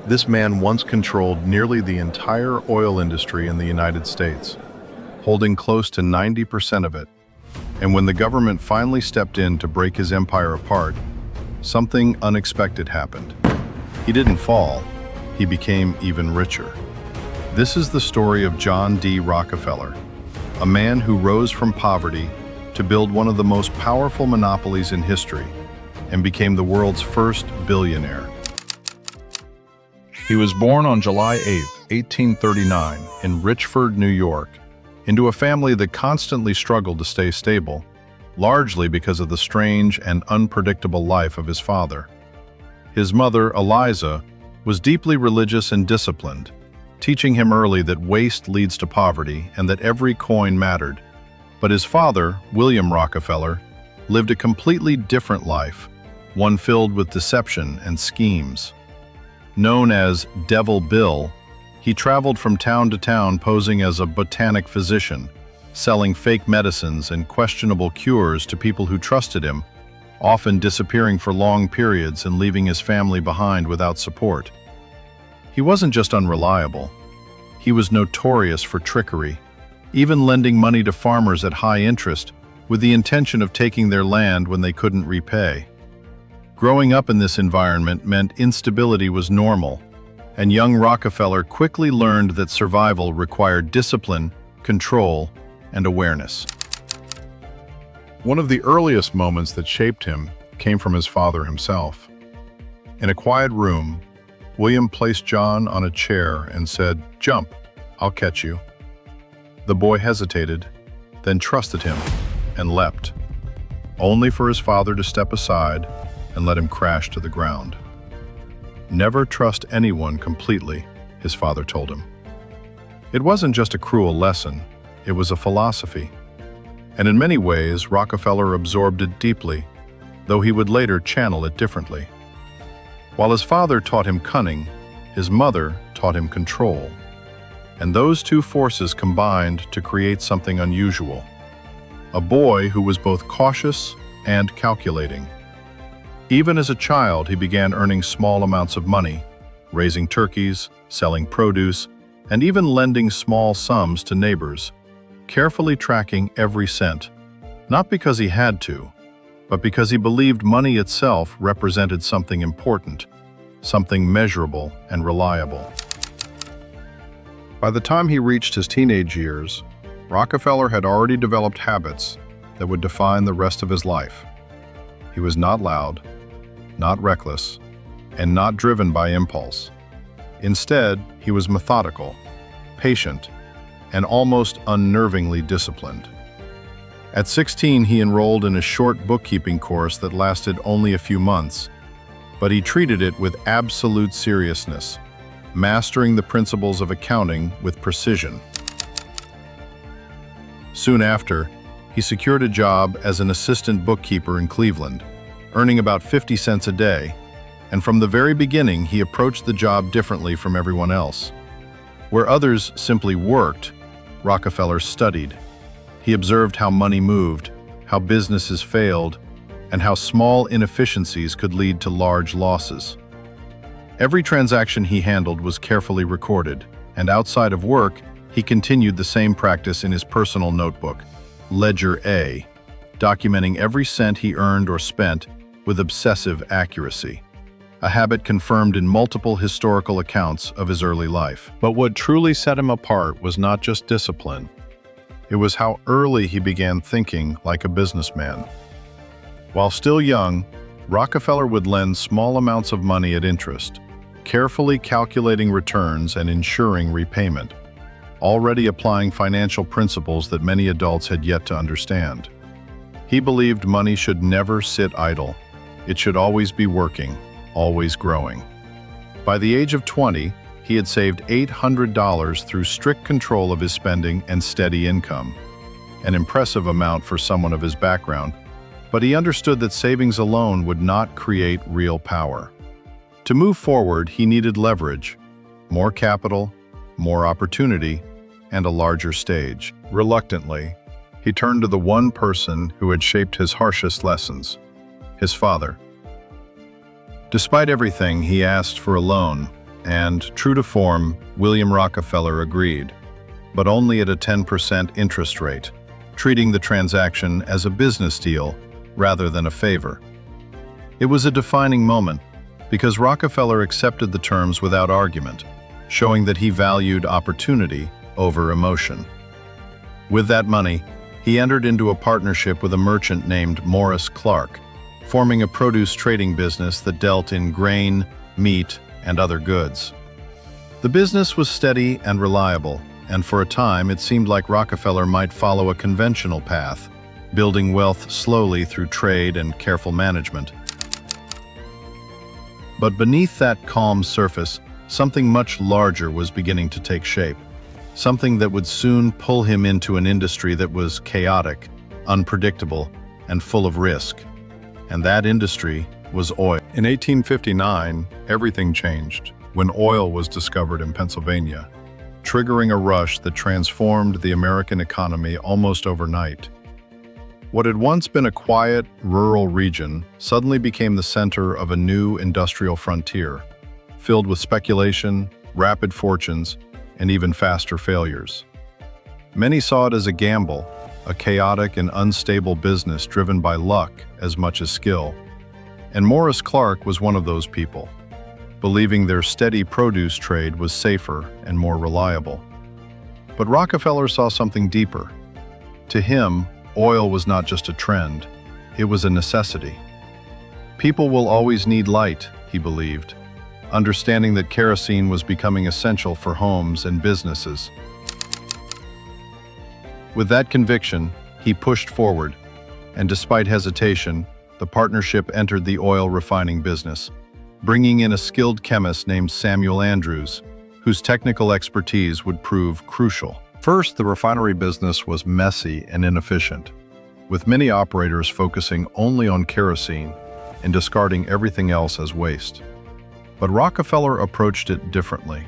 This man once controlled nearly the entire oil industry in the United States, holding close to 90% of it. And when the government finally stepped in to break his empire apart, something unexpected happened. He didn't fall, he became even richer. This is the story of John D. Rockefeller, a man who rose from poverty to build one of the most powerful monopolies in history and became the world's first billionaire. He was born on July 8, 1839, in Richford, New York, into a family that constantly struggled to stay stable, largely because of the strange and unpredictable life of his father. His mother, Eliza, was deeply religious and disciplined, teaching him early that waste leads to poverty and that every coin mattered. But his father, William Rockefeller, lived a completely different life, one filled with deception and schemes. Known as Devil Bill, he traveled from town to town posing as a botanic physician, selling fake medicines and questionable cures to people who trusted him, often disappearing for long periods and leaving his family behind without support. He wasn't just unreliable, he was notorious for trickery, even lending money to farmers at high interest with the intention of taking their land when they couldn't repay. Growing up in this environment meant instability was normal, and young Rockefeller quickly learned that survival required discipline, control, and awareness. One of the earliest moments that shaped him came from his father himself. In a quiet room, William placed John on a chair and said, "Jump, I'll catch you." The boy hesitated, then trusted him and leapt, only for his father to step aside and let him crash to the ground. "Never trust anyone completely," his father told him. It wasn't just a cruel lesson, it was a philosophy. And in many ways, Rockefeller absorbed it deeply, though he would later channel it differently. While his father taught him cunning, his mother taught him control. And those two forces combined to create something unusual. A boy who was both cautious and calculating. Even as a child, he began earning small amounts of money, raising turkeys, selling produce, and even lending small sums to neighbors, carefully tracking every cent, not because he had to, but because he believed money itself represented something important, something measurable and reliable. By the time he reached his teenage years, Rockefeller had already developed habits that would define the rest of his life. He was not loud, not reckless, and not driven by impulse. Instead, he was methodical, patient, and almost unnervingly disciplined. At 16, he enrolled in a short bookkeeping course that lasted only a few months, but he treated it with absolute seriousness, mastering the principles of accounting with precision. Soon after, he secured a job as an assistant bookkeeper in Cleveland, earning about 50 cents a day, and from the very beginning he approached the job differently from everyone else. Where others simply worked, Rockefeller studied. He observed how money moved, how businesses failed, and how small inefficiencies could lead to large losses. Every transaction he handled was carefully recorded, and outside of work, he continued the same practice in his personal notebook, Ledger A, documenting every cent he earned or spent with obsessive accuracy, a habit confirmed in multiple historical accounts of his early life. But what truly set him apart was not just discipline. It was how early he began thinking like a businessman. While still young, Rockefeller would lend small amounts of money at interest, carefully calculating returns and ensuring repayment, already applying financial principles that many adults had yet to understand. He believed money should never sit idle. It should always be working, always growing. By the age of 20, he had saved $800 through strict control of his spending and steady income, an impressive amount for someone of his background, but he understood that savings alone would not create real power. To move forward, he needed leverage, more capital, more opportunity, and a larger stage. Reluctantly, he turned to the one person who had shaped his harshest lessons, his father. Despite everything, he asked for a loan, and, true to form, William Rockefeller agreed, but only at a 10% interest rate, treating the transaction as a business deal rather than a favor. It was a defining moment because Rockefeller accepted the terms without argument, showing that he valued opportunity over emotion. With that money, he entered into a partnership with a merchant named Morris Clark, forming a produce trading business that dealt in grain, meat, and other goods. The business was steady and reliable, and for a time it seemed like Rockefeller might follow a conventional path, building wealth slowly through trade and careful management. But beneath that calm surface, something much larger was beginning to take shape, something that would soon pull him into an industry that was chaotic, unpredictable, and full of risk. And that industry was oil. In 1859, everything changed when oil was discovered in Pennsylvania, triggering a rush that transformed the American economy almost overnight. What had once been a quiet, rural region suddenly became the center of a new industrial frontier, filled with speculation, rapid fortunes, and even faster failures. Many saw it as a gamble, a chaotic and unstable business driven by luck as much as skill. And Morris Clark was one of those people, believing their steady produce trade was safer and more reliable. But Rockefeller saw something deeper. To him, oil was not just a trend, it was a necessity. People will always need light, he believed, understanding that kerosene was becoming essential for homes and businesses. With that conviction, he pushed forward, and despite hesitation, the partnership entered the oil refining business, bringing in a skilled chemist named Samuel Andrews, whose technical expertise would prove crucial. First, the refinery business was messy and inefficient, with many operators focusing only on kerosene and discarding everything else as waste. But Rockefeller approached it differently.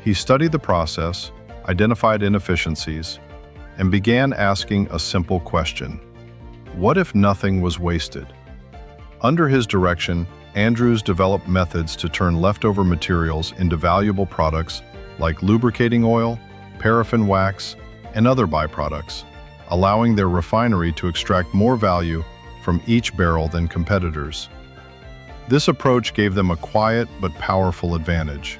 He studied the process, identified inefficiencies, and began asking a simple question: what if nothing was wasted? Under his direction, Andrews developed methods to turn leftover materials into valuable products like lubricating oil, paraffin wax, and other byproducts, allowing their refinery to extract more value from each barrel than competitors. This approach gave them a quiet but powerful advantage,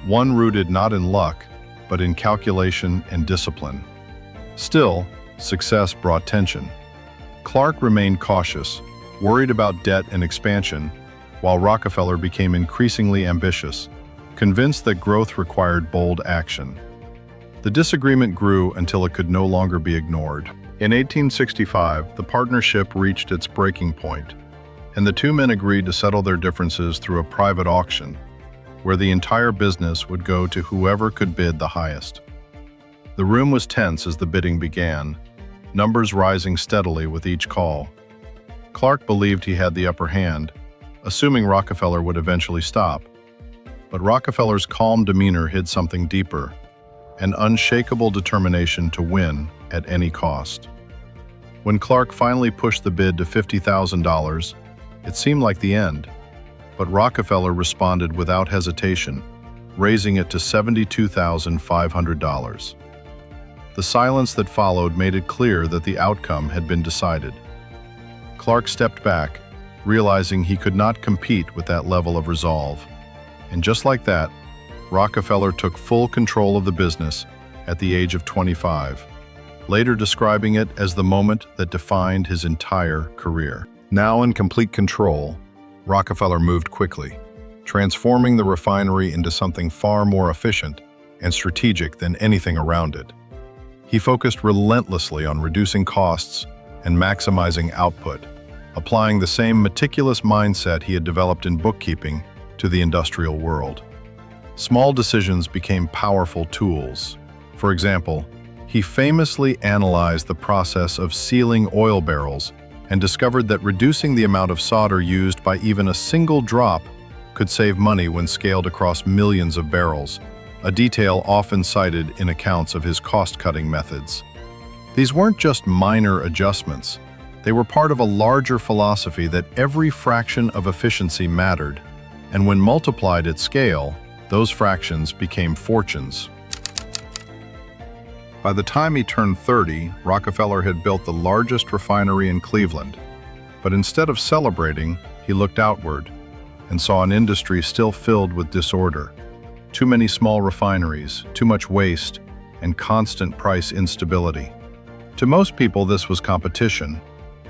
one rooted not in luck, but in calculation and discipline. Still, success brought tension. Clark remained cautious, worried about debt and expansion, while Rockefeller became increasingly ambitious, convinced that growth required bold action. The disagreement grew until it could no longer be ignored. In 1865, the partnership reached its breaking point, and the two men agreed to settle their differences through a private auction, where the entire business would go to whoever could bid the highest. The room was tense as the bidding began, numbers rising steadily with each call. Clark believed he had the upper hand, assuming Rockefeller would eventually stop. But Rockefeller's calm demeanor hid something deeper, an unshakable determination to win at any cost. When Clark finally pushed the bid to $50,000, it seemed like the end, but Rockefeller responded without hesitation, raising it to $72,500. The silence that followed made it clear that the outcome had been decided. Clark stepped back, realizing he could not compete with that level of resolve. And just like that, Rockefeller took full control of the business at the age of 25, later describing it as the moment that defined his entire career. Now in complete control, Rockefeller moved quickly, transforming the refinery into something far more efficient and strategic than anything around it. He focused relentlessly on reducing costs and maximizing output, applying the same meticulous mindset he had developed in bookkeeping to the industrial world. Small decisions became powerful tools. For example, he famously analyzed the process of sealing oil barrels and discovered that reducing the amount of solder used by even a single drop could save money when scaled across millions of barrels, a detail often cited in accounts of his cost-cutting methods. These weren't just minor adjustments. They were part of a larger philosophy that every fraction of efficiency mattered, and when multiplied at scale, Those fractions became fortunes. By the time he turned 30, Rockefeller had built the largest refinery in Cleveland. But instead of celebrating, he looked outward and saw an industry still filled with disorder. Too many small refineries, too much waste, and constant price instability. To most people, this was competition.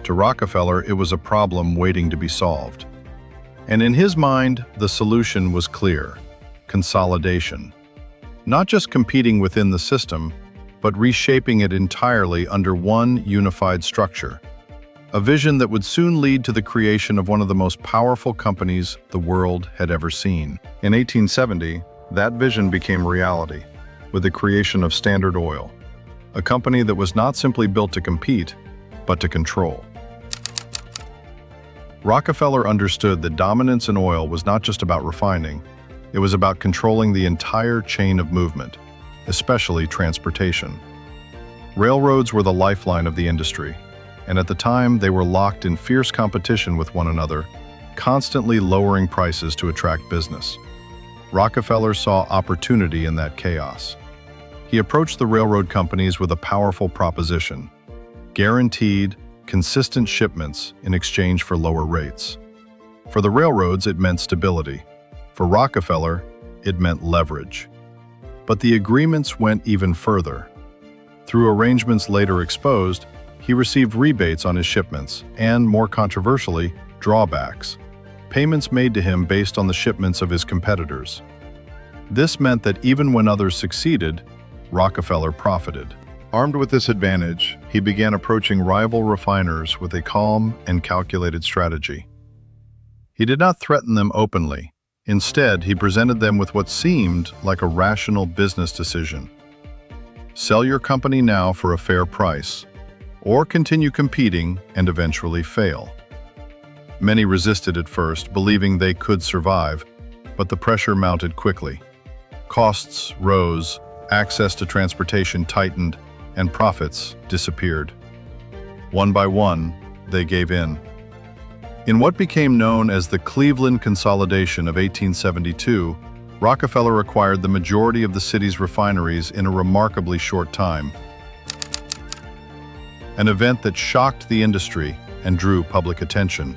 To Rockefeller, it was a problem waiting to be solved. And in his mind, the solution was clear: consolidation. Not just competing within the system, but reshaping it entirely under one unified structure. A vision that would soon lead to the creation of one of the most powerful companies the world had ever seen. In 1870, that vision became reality, with the creation of Standard Oil, a company that was not simply built to compete, but to control. Rockefeller understood that dominance in oil was not just about refining, it was about controlling the entire chain of movement, especially transportation. Railroads were the lifeline of the industry, and at the time they were locked in fierce competition with one another, constantly lowering prices to attract business. Rockefeller saw opportunity in that chaos. He approached the railroad companies with a powerful proposition: guaranteed, consistent shipments in exchange for lower rates. For the railroads, it meant stability. For Rockefeller, it meant leverage. But the agreements went even further. Through arrangements later exposed, he received rebates on his shipments and, more controversially, drawbacks, payments made to him based on the shipments of his competitors. This meant that even when others succeeded, Rockefeller profited. Armed with this advantage, he began approaching rival refiners with a calm and calculated strategy. He did not threaten them openly. Instead, he presented them with what seemed like a rational business decision. Sell your company now for a fair price, or continue competing and eventually fail. Many resisted at first, believing they could survive, but the pressure mounted quickly. Costs rose, access to transportation tightened, and profits disappeared. One by one, they gave in. In what became known as the Cleveland Consolidation of 1872, Rockefeller acquired the majority of the city's refineries in a remarkably short time. An event that shocked the industry and drew public attention.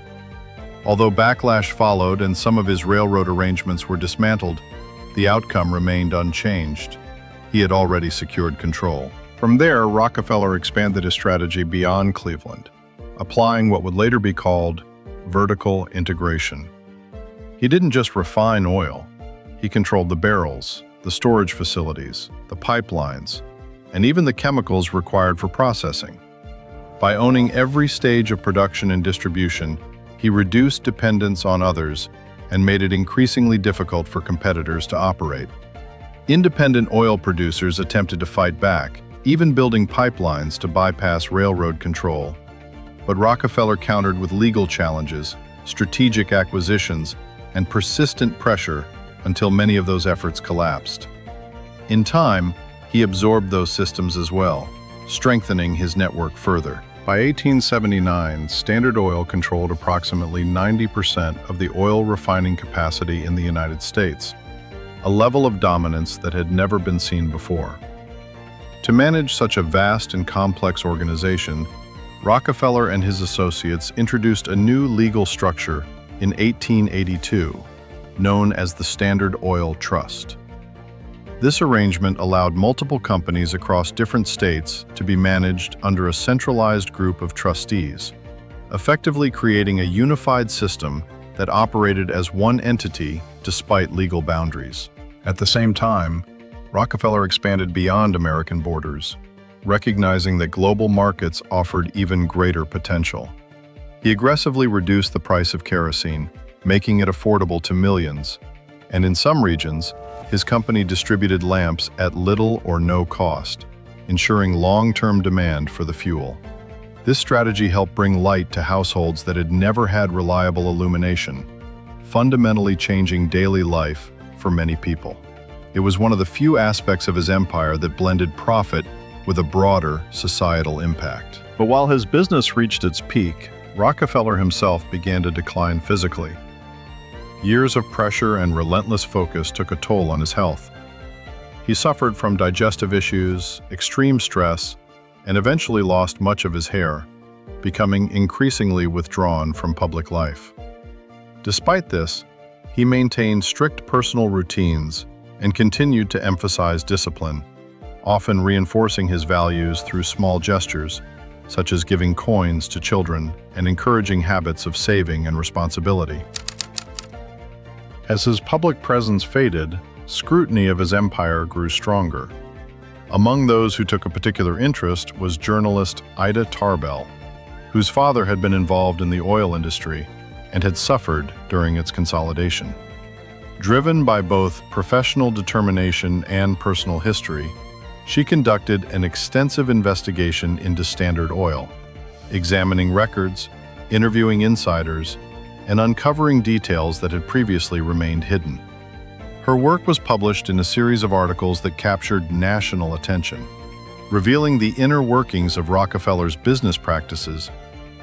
Although backlash followed and some of his railroad arrangements were dismantled, the outcome remained unchanged. He had already secured control. From there, Rockefeller expanded his strategy beyond Cleveland, applying what would later be called vertical integration. He didn't just refine oil. He controlled the barrels, the storage facilities, the pipelines, and even the chemicals required for processing. By owning every stage of production and distribution, he reduced dependence on others and made it increasingly difficult for competitors to operate. Independent oil producers attempted to fight back, even building pipelines to bypass railroad control. But Rockefeller countered with legal challenges, strategic acquisitions, and persistent pressure until many of those efforts collapsed. In time, he absorbed those systems as well, strengthening his network further. By 1879, Standard Oil controlled approximately 90% of the oil refining capacity in the United States, a level of dominance that had never been seen before. To manage such a vast and complex organization, Rockefeller and his associates introduced a new legal structure in 1882, known as the Standard Oil Trust. This arrangement allowed multiple companies across different states to be managed under a centralized group of trustees, effectively creating a unified system that operated as one entity despite legal boundaries. At the same time, Rockefeller expanded beyond American borders, recognizing that global markets offered even greater potential. He aggressively reduced the price of kerosene, making it affordable to millions, and in some regions, his company distributed lamps at little or no cost, ensuring long-term demand for the fuel. This strategy helped bring light to households that had never had reliable illumination, fundamentally changing daily life for many people. It was one of the few aspects of his empire that blended profit with a broader societal impact. But while his business reached its peak, Rockefeller himself began to decline physically. Years of pressure and relentless focus took a toll on his health. He suffered from digestive issues, extreme stress, and eventually lost much of his hair, becoming increasingly withdrawn from public life. Despite this, he maintained strict personal routines and continued to emphasize discipline, often reinforcing his values through small gestures, such as giving coins to children and encouraging habits of saving and responsibility. As his public presence faded, scrutiny of his empire grew stronger. Among those who took a particular interest was journalist Ida Tarbell, whose father had been involved in the oil industry and had suffered during its consolidation. Driven by both professional determination and personal history, she conducted an extensive investigation into Standard Oil, examining records, interviewing insiders, and uncovering details that had previously remained hidden. Her work was published in a series of articles that captured national attention, revealing the inner workings of Rockefeller's business practices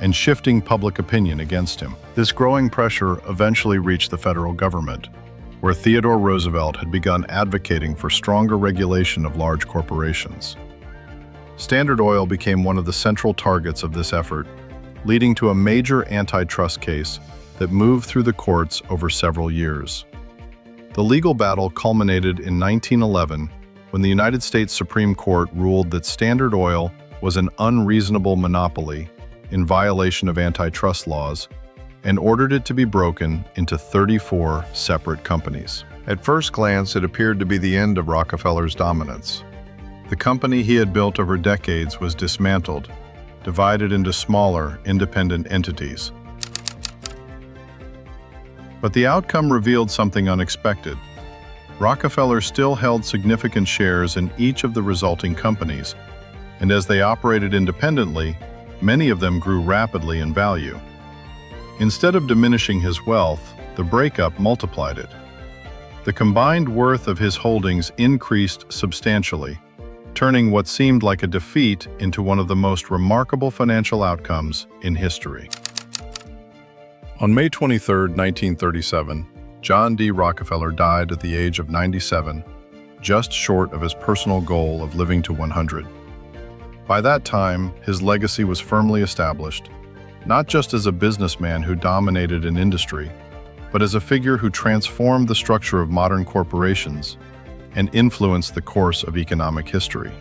and shifting public opinion against him. This growing pressure eventually reached the federal government, where Theodore Roosevelt had begun advocating for stronger regulation of large corporations. Standard Oil became one of the central targets of this effort, leading to a major antitrust case that moved through the courts over several years. The legal battle culminated in 1911 when the United States Supreme Court ruled that Standard Oil was an unreasonable monopoly in violation of antitrust laws and ordered it to be broken into 34 separate companies. At first glance, it appeared to be the end of Rockefeller's dominance. The company he had built over decades was dismantled, divided into smaller, independent entities. But the outcome revealed something unexpected. Rockefeller still held significant shares in each of the resulting companies, and as they operated independently, many of them grew rapidly in value. Instead of diminishing his wealth, the breakup multiplied it. The combined worth of his holdings increased substantially, turning what seemed like a defeat into one of the most remarkable financial outcomes in history. On May 23, 1937, John D. Rockefeller died at the age of 97, just short of his personal goal of living to 100. By that time, his legacy was firmly established, not just as a businessman who dominated an industry, but as a figure who transformed the structure of modern corporations and influenced the course of economic history.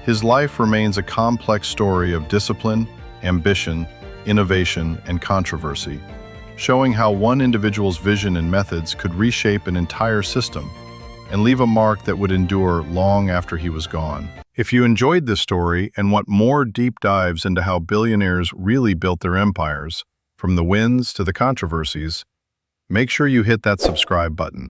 His life remains a complex story of discipline, ambition, innovation, and controversy, showing how one individual's vision and methods could reshape an entire system and leave a mark that would endure long after he was gone. If you enjoyed this story and want more deep dives into how billionaires really built their empires, from the wins to the controversies, make sure you hit that subscribe button.